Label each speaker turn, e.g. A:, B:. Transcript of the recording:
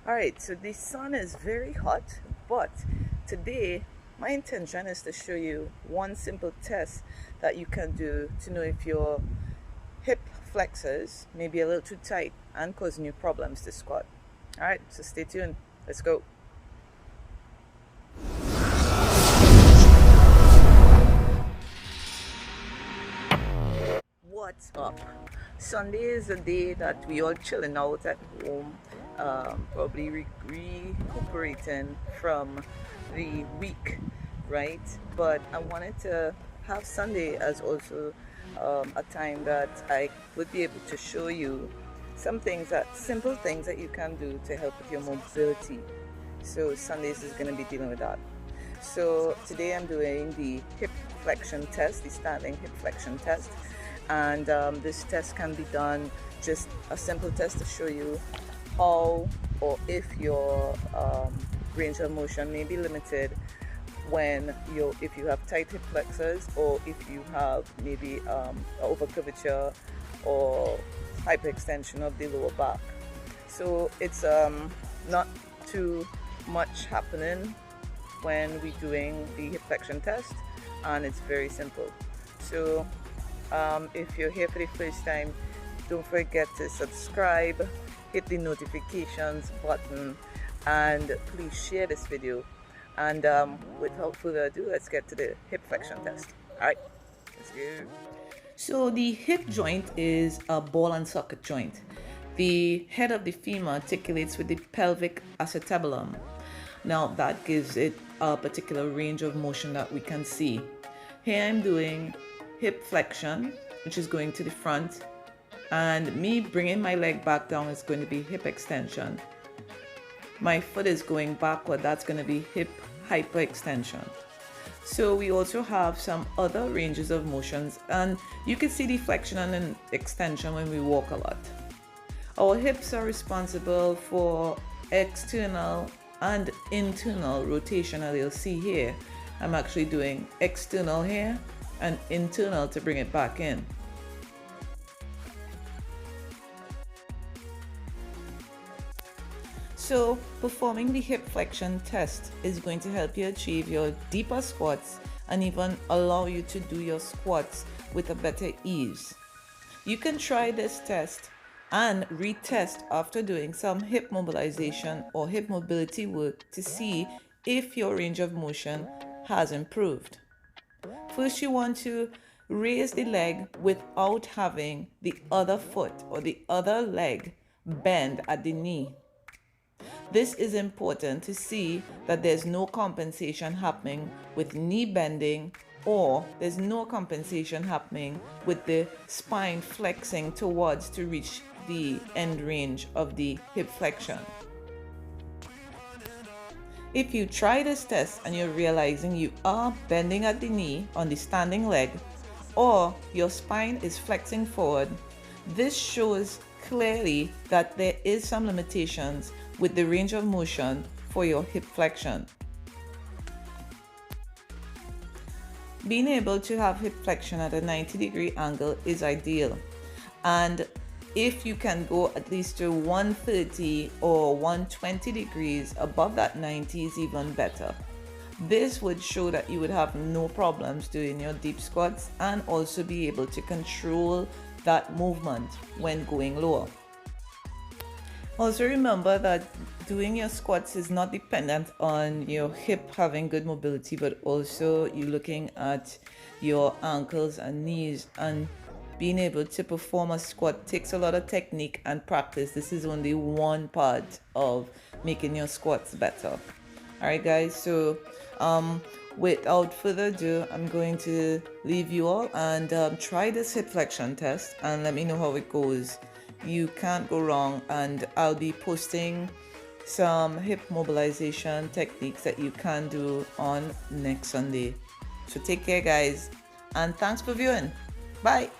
A: Alright, so the sun is very hot, but today my intention is to show you one simple test that you can do to know if your hip flexors may be a little too tight and causing you problems to squat. Alright, so stay tuned. Let's go. What's up? Sunday is a day that we all chilling out at home, probably recuperating from the week, right? But I wanted to have Sunday as also a time that I would be able to show you some things simple things that you can do to help with your mobility. So Sundays is going to be dealing with that. So today I'm doing the hip flexion test, the standing hip flexion test, and this test can be done, just a simple test to show you how or if your range of motion may be limited if you have tight hip flexors, or if you have maybe overcurvature or hyperextension of the lower back. So it's not too much happening when we're doing the hip flexion test, and it's very simple. So if you're here for the first time, don't forget to subscribe, hit the notifications button, and please share this video. And without further ado, let's get to the hip flexion test. Alright, let's go. So the hip joint is a ball and socket joint. The head of the femur articulates with the pelvic acetabulum. Now that gives it a particular range of motion that we can see. Here I'm doing hip flexion, which is going to the front, and me bringing my leg back down is going to be hip extension. My foot is going backward, that's going to be hip hyperextension. So we also have some other ranges of motions, and you can see the flexion and extension when we walk a lot. Our hips are responsible for external and internal rotation, as you'll see here. I'm actually doing external here and internal to bring it back in. So performing the hip flexion test is going to help you achieve your deeper squats and even allow you to do your squats with a better ease. You can try this test and retest after doing some hip mobilization or hip mobility work to see if your range of motion has improved. First, you want to raise the leg without having the other foot or the other leg bend at the knee. This is important to see that there's no compensation happening with knee bending, or there's no compensation happening with the spine flexing towards to reach the end range of the hip flexion. If you try this test and you're realizing you are bending at the knee on the standing leg, or your spine is flexing forward, this shows clearly that there is some limitations with the range of motion for your hip flexion. Being able to have hip flexion at a 90-degree angle is ideal, and if you can go at least to 130 or 120 degrees above that 90 is even better. This would show that you would have no problems doing your deep squats and also be able to control that movement when going lower. Also remember that doing your squats is not dependent on your hip having good mobility, but also you looking at your ankles and knees, and being able to perform a squat takes a lot of technique and practice. This is only one part of making your squats better. Alright guys, so without further ado, I'm going to leave you all and try this hip flexion test and let me know how it goes. You can't go wrong, and I'll be posting some hip mobilization techniques that you can do on next Sunday. So take care guys, and thanks for viewing. Bye.